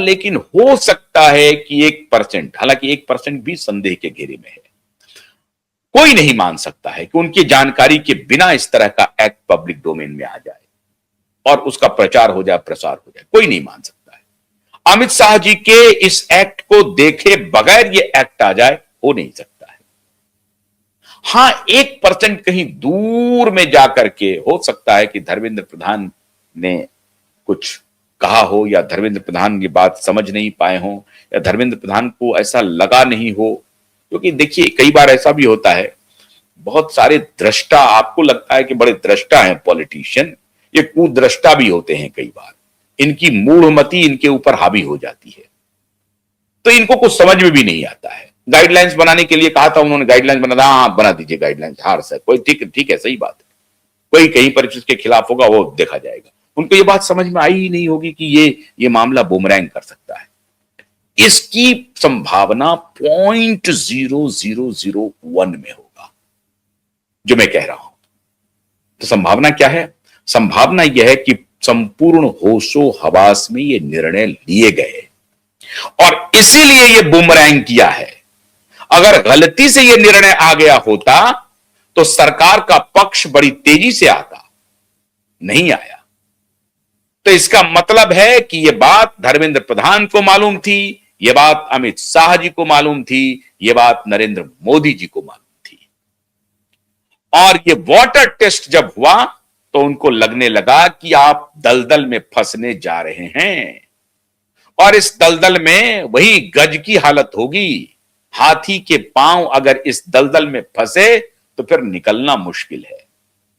लेकिन हो सकता है कि 1%, हालांकि 1% भी संदेह के घेरे में है। कोई नहीं मान सकता है कि उनकी जानकारी के बिना इस तरह का एक्ट पब्लिक डोमेन में आ जाए और उसका प्रचार हो जाए, प्रसार हो जाए। कोई नहीं मान सकता है। अमित शाह जी के इस एक्ट को देखे बगैर ये एक्ट आ जाए, हो नहीं सकता है। हां, 1% कहीं दूर में जाकर के हो सकता है कि धर्मेंद्र प्रधान ने कुछ कहा हो, या धर्मेंद्र प्रधान ये बात समझ नहीं पाए हो, या धर्मेंद्र प्रधान को ऐसा लगा नहीं हो। क्योंकि देखिए, कई बार ऐसा भी होता है, बहुत सारे दृष्टा, आपको लगता है कि बड़े दृष्टा हैं पॉलिटिशियन, ये कुदृष्टा भी होते हैं। कई बार इनकी मूढ़मति इनके ऊपर हावी हो जाती है, तो इनको कुछ समझ में भी नहीं आता है। गाइडलाइंस बनाने के लिए कहा था उन्होंने, गाइडलाइंस बना, हाँ बना दीजिए गाइडलाइंस, हाँ सर, कोई ठीक है, सही बात है, कोई कहीं पर इसके खिलाफ होगा, वो देखा जाएगा। उनको ये बात समझ में आई ही नहीं होगी कि ये मामला बूमरैंग कर सकता है। इसकी संभावना 0.0001 में होगा, जो मैं कह रहा हूं। तो संभावना क्या है? संभावना यह है कि संपूर्ण होशो हवास में ये निर्णय लिए गए और इसीलिए ये बूमरैंग किया है। अगर गलती से ये निर्णय आ गया होता तो सरकार का पक्ष बड़ी तेजी से आता, नहीं आया। तो इसका मतलब है कि यह बात धर्मेंद्र प्रधान को मालूम थी, यह बात अमित शाह जी को मालूम थी, यह बात नरेंद्र मोदी जी को मालूम थी। और यह वाटर टेस्ट जब हुआ तो उनको लगने लगा कि आप दलदल में फंसने जा रहे हैं, और इस दलदल में वही गज की हालत होगी। हाथी के पांव अगर इस दलदल में फंसे तो फिर निकलना मुश्किल है।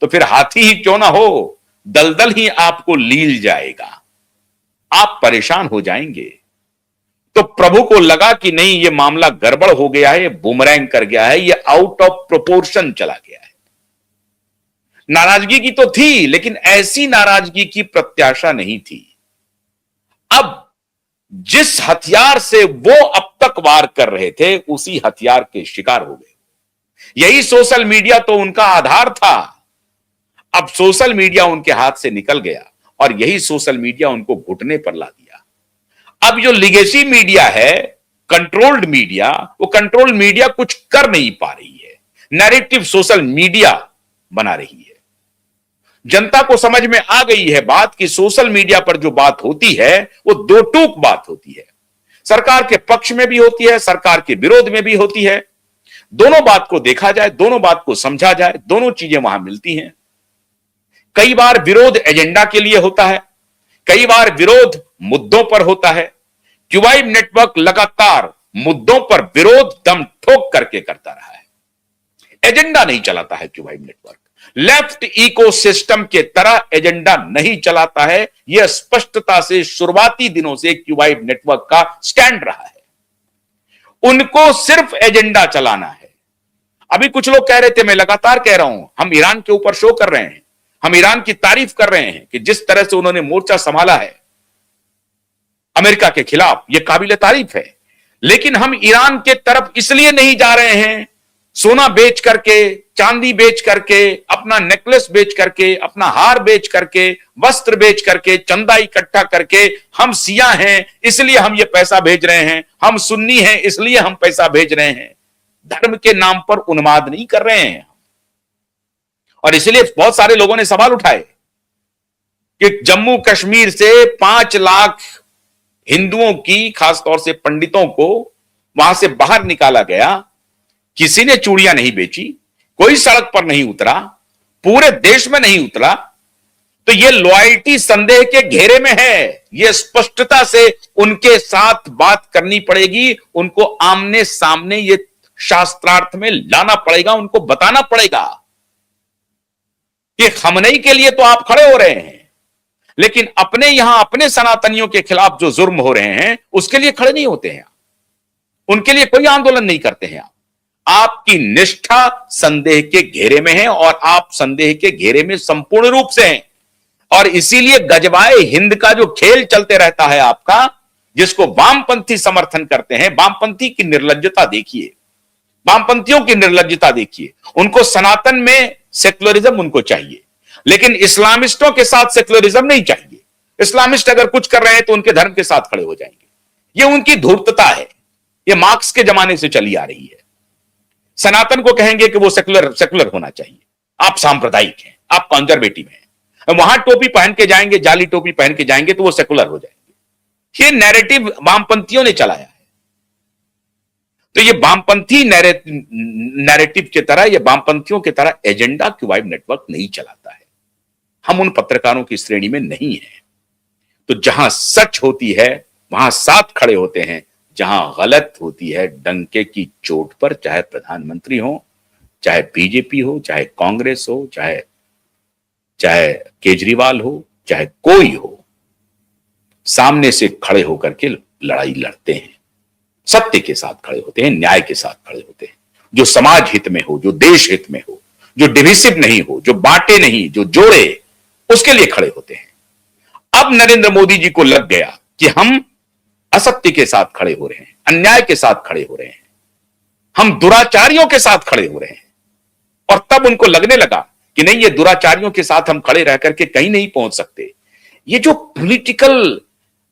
तो फिर हाथी ही क्यों ना हो, दलदल ही आपको लील जाएगा, आप परेशान हो जाएंगे। तो प्रभु को लगा कि नहीं, ये मामला गड़बड़ हो गया है, ये बूमरैंग कर गया है, ये आउट ऑफ प्रोपोर्शन चला गया है। नाराजगी की तो थी, लेकिन ऐसी नाराजगी की प्रत्याशा नहीं थी। अब जिस हथियार से वो अब तक वार कर रहे थे, उसी हथियार के शिकार हो गए। यही सोशल मीडिया तो उनका आधार था। अब सोशल मीडिया उनके हाथ से निकल गया और यही सोशल मीडिया उनको घुटने पर ला दिया। अब जो लिगेसी मीडिया है, कंट्रोल्ड मीडिया, वो कंट्रोल्ड मीडिया कुछ कर नहीं पा रही है। नैरेटिव सोशल मीडिया बना रही है। जनता को समझ में आ गई है बात कि सोशल मीडिया पर जो बात होती है वो दो टूक बात होती है। सरकार के पक्ष में भी होती है, सरकार के विरोध में भी होती है। दोनों बात को देखा जाए, दोनों बात को समझा जाए, दोनों चीजें वहां मिलती हैं। कई बार विरोध एजेंडा के लिए होता है, कई बार विरोध मुद्दों पर होता है। क्यूबाइब नेटवर्क लगातार मुद्दों पर विरोध दम ठोक करके करता रहा है, एजेंडा नहीं चलाता है क्यूबाइब नेटवर्क। लेफ्ट इकोसिस्टम के तरह एजेंडा नहीं चलाता है। यह स्पष्टता से शुरुआती दिनों से क्यूबाइब नेटवर्क का स्टैंड रहा है। उनको सिर्फ एजेंडा चलाना है। अभी कुछ लोग कह रहे थे, मैं लगातार कह रहा हूं, हम ईरान के ऊपर शो कर रहे हैं, हम ईरान की तारीफ कर रहे हैं कि जिस तरह से उन्होंने मोर्चा संभाला है अमेरिका के खिलाफ, यह काबिल तारीफ है। लेकिन हम ईरान के तरफ इसलिए नहीं जा रहे हैं, सोना बेच करके, चांदी बेच करके, अपना नेकलेस बेच करके, अपना हार बेच करके, वस्त्र बेच करके, चंदा इकट्ठा करके, हम सिया हैं इसलिए हम ये पैसा भेज रहे हैं, हम सुन्नी हैं इसलिए हम पैसा भेज रहे हैं। धर्म के नाम पर उन्माद नहीं कर रहे हैं। और इसलिए बहुत सारे लोगों ने सवाल उठाए कि जम्मू कश्मीर से 5 लाख हिंदुओं की, खासतौर से पंडितों को वहां से बाहर निकाला गया, किसी ने चूड़ियां नहीं बेची, कोई सड़क पर नहीं उतरा, पूरे देश में नहीं उतरा। तो यह लॉयल्टी संदेह के घेरे में है। यह स्पष्टता से उनके साथ बात करनी पड़ेगी, उनको आमने सामने ये शास्त्रार्थ में लाना पड़ेगा, उनको बताना पड़ेगा कि खमनई के लिए तो आप खड़े हो रहे हैं, लेकिन अपने यहां अपने सनातनियों के खिलाफ जो जुर्म हो रहे हैं उसके लिए खड़े नहीं होते हैं, उनके लिए कोई आंदोलन नहीं करते हैं। आपकी निष्ठा संदेह के घेरे में है और आप संदेह के घेरे में संपूर्ण रूप से हैं। और इसीलिए गजबाए हिंद का जो खेल चलते रहता है आपका, जिसको वामपंथी समर्थन करते हैं, वामपंथी की निर्लज्जता देखिए, वामपंथियों की निर्लज्जता देखिए। उनको सनातन में सेक्युलरिज्म उनको चाहिए, लेकिन इस्लामिस्टों के साथ सेक्युलरिज्म नहीं चाहिए। इस्लामिस्ट अगर कुछ कर रहे हैं तो उनके धर्म के साथ खड़े हो जाएंगे। ये उनकी धूर्तता है, ये मार्क्स के जमाने से चली आ रही है। सनातन को कहेंगे कि वो सेकुलर सेकुलर होना चाहिए, आप सांप्रदायिक हैं, आप कंजर्वेटिव हैं। वहां टोपी पहन के जाएंगे, जाली टोपी पहन के जाएंगे तो वो सेकुलर हो जाएंगे। ये नैरेटिव वामपंथियों ने चलाया है। तो ये वामपंथी नैरेटिव की तरह, ये वामपंथियों की तरह एजेंडा क्यूबाइड नेटवर्क नहीं चलाता है। हम उन पत्रकारों की श्रेणी में नहीं है। तो जहां सच होती है वहां साथ खड़े होते हैं, जहां गलत होती है डंके की चोट पर, चाहे प्रधानमंत्री हो, चाहे बीजेपी हो, चाहे कांग्रेस हो, चाहे चाहे केजरीवाल हो, चाहे कोई हो, सामने से खड़े होकर के लड़ाई लड़ते हैं, सत्य के साथ खड़े होते हैं, न्याय के साथ खड़े होते हैं, जो समाज हित में हो, जो देश हित में हो, जो डिविसिव नहीं हो, जो बांटे नहीं, जो जोड़े, उसके लिए खड़े होते हैं। अब नरेंद्र मोदी जी को लग गया कि हम असत्य के साथ खड़े हो रहे हैं, अन्याय के साथ खड़े हो रहे हैं, हम दुराचारियों के साथ खड़े हो रहे हैं। और तब उनको लगने लगा कि नहीं, ये दुराचारियों के साथ हम खड़े रह करके कहीं नहीं पहुंच सकते। ये जो पॉलिटिकल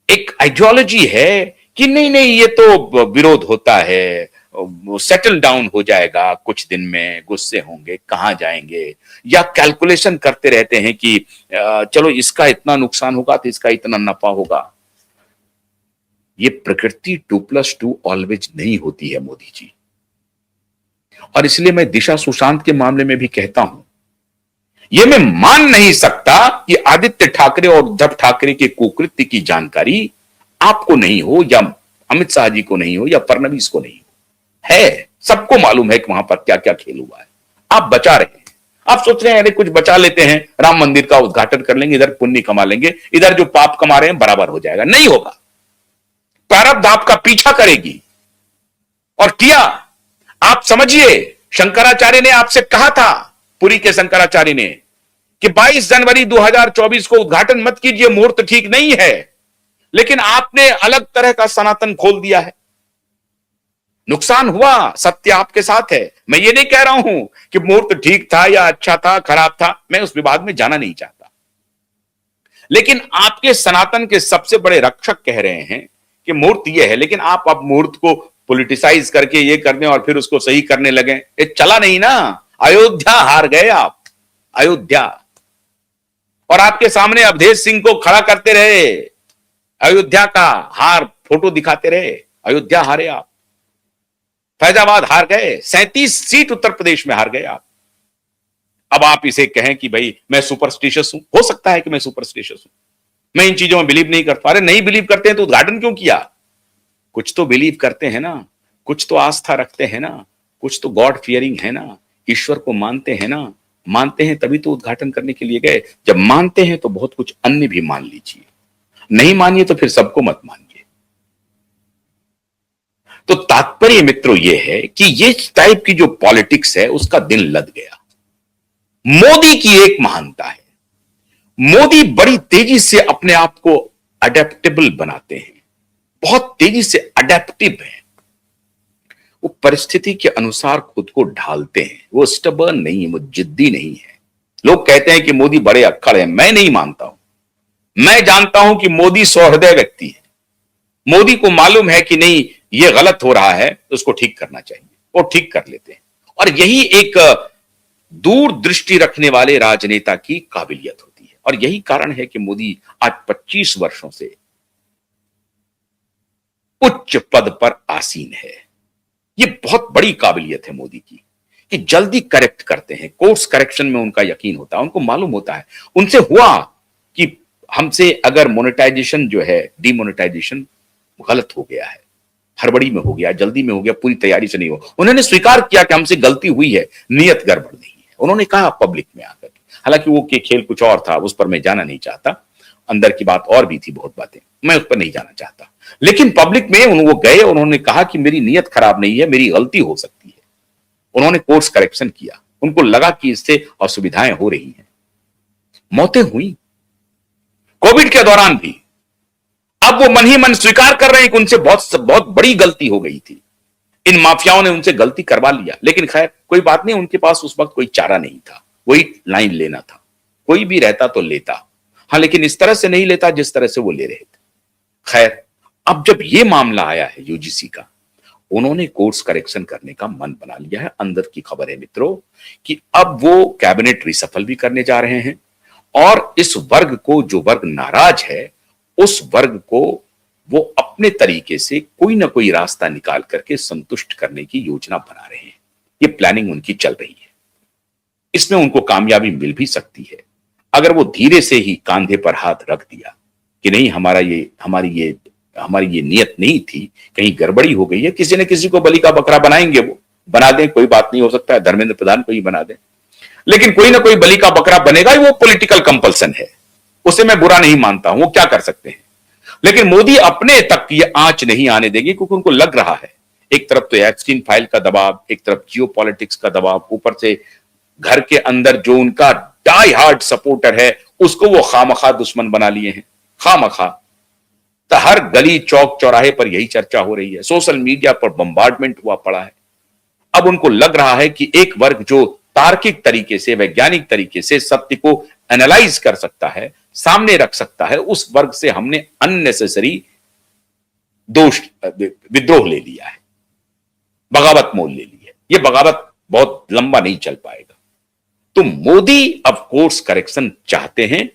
एक आइडियोलॉजी है कि नहीं नहीं ये तो विरोध होता है, सेटल डाउन हो जाएगा कुछ दिन में, गुस्से होंगे, कहां जाएंगे, या कैलकुलेशन करते रहते हैं कि चलो इसका इतना नुकसान होगा तो इसका इतना नफा होगा। ये प्रकृति 2+2 ऑलवेज नहीं होती है मोदी जी। और इसलिए मैं दिशा सुशांत के मामले में भी कहता हूं, यह मैं मान नहीं सकता कि आदित्य ठाकरे और उद्धव ठाकरे के कुकृत्य की जानकारी आपको नहीं हो, या अमित शाह जी को नहीं हो, या फडणवीस को नहीं हो। है, सबको मालूम है कि वहां पर क्या क्या खेल हुआ है। आप बचा रहे हैं, आप सोच रहे हैं अरे कुछ बचा लेते हैं, राम मंदिर का उद्घाटन कर लेंगे, इधर पुण्य कमा लेंगे, इधर जो पाप कमा रहे हैं बराबर हो जाएगा। नहीं होगा, प्रारब्ध आपका पीछा करेगी। और किया, आप समझिए, शंकराचार्य ने आपसे कहा था, पुरी के शंकराचार्य ने, कि 22 जनवरी 2024 को उद्घाटन मत कीजिए, मुहूर्त ठीक नहीं है। लेकिन आपने अलग तरह का सनातन खोल दिया है। नुकसान हुआ, सत्य आपके साथ है। मैं ये नहीं कह रहा हूं कि मुहूर्त ठीक था या अच्छा था, खराब था, मैं उस विवाद में जाना नहीं चाहता। लेकिन आपके सनातन के सबसे बड़े रक्षक कह रहे हैं कि मुहूर्त ये है, लेकिन आप अब मुहूर्त को पॉलिटिसाइज करके ये कर दें और फिर उसको सही करने लगे। ये चला नहीं ना। अयोध्या हार गए आप, अयोध्या। और आपके सामने अवधेश सिंह को खड़ा करते रहे, अयोध्या का हार फोटो दिखाते रहे, अयोध्या हारे आप। फैजाबाद हार गए, 37 सीट उत्तर प्रदेश में हार गए आप। अब आप इसे कहें कि भाई मैं सुपरस्टिशियस हूं, हो सकता है कि मैं सुपरस्टिशियस हूं, मैं इन चीजों में बिलीव नहीं करता। अरे नहीं बिलीव करते हैं तो उद्घाटन क्यों किया? कुछ तो बिलीव करते हैं ना, कुछ तो आस्था रखते हैं ना, कुछ तो गॉड फियरिंग है ना, ईश्वर को मानते हैं ना। मानते हैं तभी तो उद्घाटन करने के लिए गए। जब मानते हैं तो बहुत कुछ अन्य भी मान लीजिए, नहीं मानिए तो फिर सबको मत मानिए। तो तात्पर्य मित्रों यह है कि ये टाइप की जो पॉलिटिक्स है उसका दिन लद गया। मोदी की एक महानता है, मोदी बड़ी तेजी से अपने आप को अडेप्टेबल बनाते हैं, बहुत तेजी से अडेप्टिव है। वो परिस्थिति के अनुसार खुद को ढालते हैं, वो स्टबर्न नहीं है, वो जिद्दी नहीं है। लोग कहते हैं कि मोदी बड़े अक्खड़ हैं, मैं नहीं मानता हूं। मैं जानता हूं कि मोदी सहृदय व्यक्ति है। मोदी को मालूम है कि नहीं ये गलत हो रहा है तो उसको ठीक करना चाहिए, वो ठीक कर लेते हैं। और यही एक दूरदृष्टि रखने वाले राजनेता की काबिलियत होती है। और यही कारण है कि मोदी आज 25 वर्षों से उच्च पद पर आसीन है। ये बहुत बड़ी काबिलियत है मोदी की कि जल्दी करेक्ट करते हैं, कोर्स करेक्शन में उनका यकीन होता है। उनको मालूम होता है, उनसे हुआ कि हमसे अगर मोनेटाइजेशन जो है, डीमोनेटाइजेशन गलत हो गया है, हड़बड़ी में हो गया, जल्दी में हो गया, पूरी तैयारी से नहीं हो, उन्होंने स्वीकार किया कि हमसे गलती हुई है, नियत गड़बड़ नहीं है। उन्होंने कहा पब्लिक में आकर, हालांकि वो के खेल कुछ और था, उस पर मैं जाना नहीं चाहता, अंदर की बात और भी थी, बहुत बातें, मैं उस पर नहीं जाना चाहता। लेकिन पब्लिक में वो गए, उन्होंने कहा कि मेरी नियत खराब नहीं है, मेरी गलती हो सकती है। उन्होंने कोर्स करेक्शन किया, उनको लगा कि इससे असुविधाएं हो रही हैं, मौतें हुई कोविड के दौरान भी। अब वो मन ही मन स्वीकार कर रहे हैं कि उनसे बहुत बड़ी गलती हो गई थी, इन माफियाओं ने उनसे गलती करवा लिया। लेकिन खैर कोई बात नहीं, उनके पास उस वक्त कोई चारा नहीं था, वही लाइन लेना था। कोई भी रहता तो लेता, हाँ, लेकिन इस तरह से नहीं लेता जिस तरह से वो ले रहे थे। खैर अब जब ये मामला आया है यूजीसी का, उन्होंने कोर्स करेक्शन करने का मन बना लिया है। अंदर की खबर है मित्रों कि अब वो कैबिनेट रिसफल भी करने जा रहे हैं और इस वर्ग को, जो वर्ग नाराज है, उस वर्ग को वो अपने तरीके से कोई ना कोई रास्ता निकाल करके संतुष्ट करने की योजना बना रहे हैं। ये प्लानिंग उनकी चल रही है। इसमें उनको कामयाबी मिल भी सकती है अगर वो धीरे से ही कांधे पर हाथ रख दिया कि नहीं, हमारी ये नियत नहीं थी, कहीं गड़बड़ी हो गई है, किसी न किसी को बलि का बकरा बनाएंगे, वो बना दें, कोई बात नहीं, हो सकता है धर्मेंद्र प्रधान को ही बना दें, लेकिन कोई ना कोई बलि का बकरा बनेगा ही। वो पॉलिटिकल कंपल्सन है, उसे मैं बुरा नहीं मानता हूं, वो क्या कर सकते हैं। लेकिन मोदी अपने तक ये आंच नहीं आने देंगे क्योंकि उनको लग रहा है, एक तरफ तो एप्स्टीन फाइल का दबाव, एक तरफ जियो पॉलिटिक्स का दबाव, ऊपर से घर के अंदर जो उनका डाई हार्ड सपोर्टर है उसको वो खामखा दुश्मन बना लिए हैं, खामखा। तो हर गली चौक चौराहे पर यही चर्चा हो रही है, सोशल मीडिया पर बम्बार्डमेंट हुआ पड़ा है। अब उनको लग रहा है कि एक वर्ग जो तार्किक तरीके से, वैज्ञानिक तरीके से सत्य को एनालाइज कर सकता है, सामने रख सकता है, उस वर्ग से हमने अननेसेसरी विद्रोह ले लिया है, बगावत मोल ले ली है। ये बगावत बहुत लंबा नहीं चल पाएगा। तो मोदी अब कोर्स करेक्शन चाहते हैं,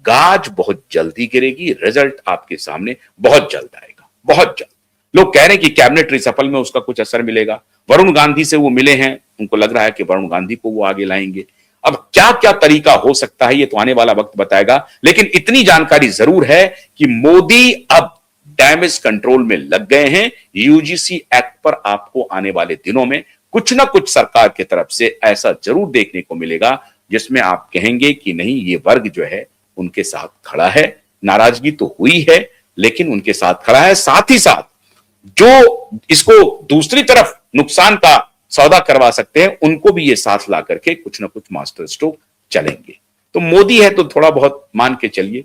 गाज बहुत जल्दी गिरेगी, रिजल्ट आपके सामने बहुत जल्द आएगा, बहुत जल्द। लोग कह रहे हैं कि कैबिनेट रिसफल में उसका कुछ असर मिलेगा। वरुण गांधी से वो मिले हैं, उनको लग रहा है कि वरुण गांधी को वो आगे लाएंगे। अब क्या क्या तरीका हो सकता है ये तो आने वाला वक्त बताएगा, लेकिन इतनी जानकारी जरूर है कि मोदी अब डैमेज कंट्रोल में लग गए हैं। यूजीसी एक्ट पर आपको आने वाले दिनों में कुछ ना कुछ सरकार की तरफ से ऐसा जरूर देखने को मिलेगा जिसमें आप कहेंगे कि नहीं, ये वर्ग जो है उनके साथ खड़ा है। नाराजगी तो हुई है लेकिन उनके साथ खड़ा है। साथ ही साथ जो इसको दूसरी तरफ नुकसान का सौदा करवा सकते हैं उनको भी ये साथ ला करके कुछ ना कुछ मास्टर स्ट्रोक चलेंगे। तो मोदी है तो थोड़ा बहुत मान के चलिए,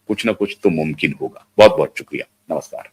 कुछ ना कुछ तो मुमकिन होगा। बहुत बहुत शुक्रिया, नमस्कार।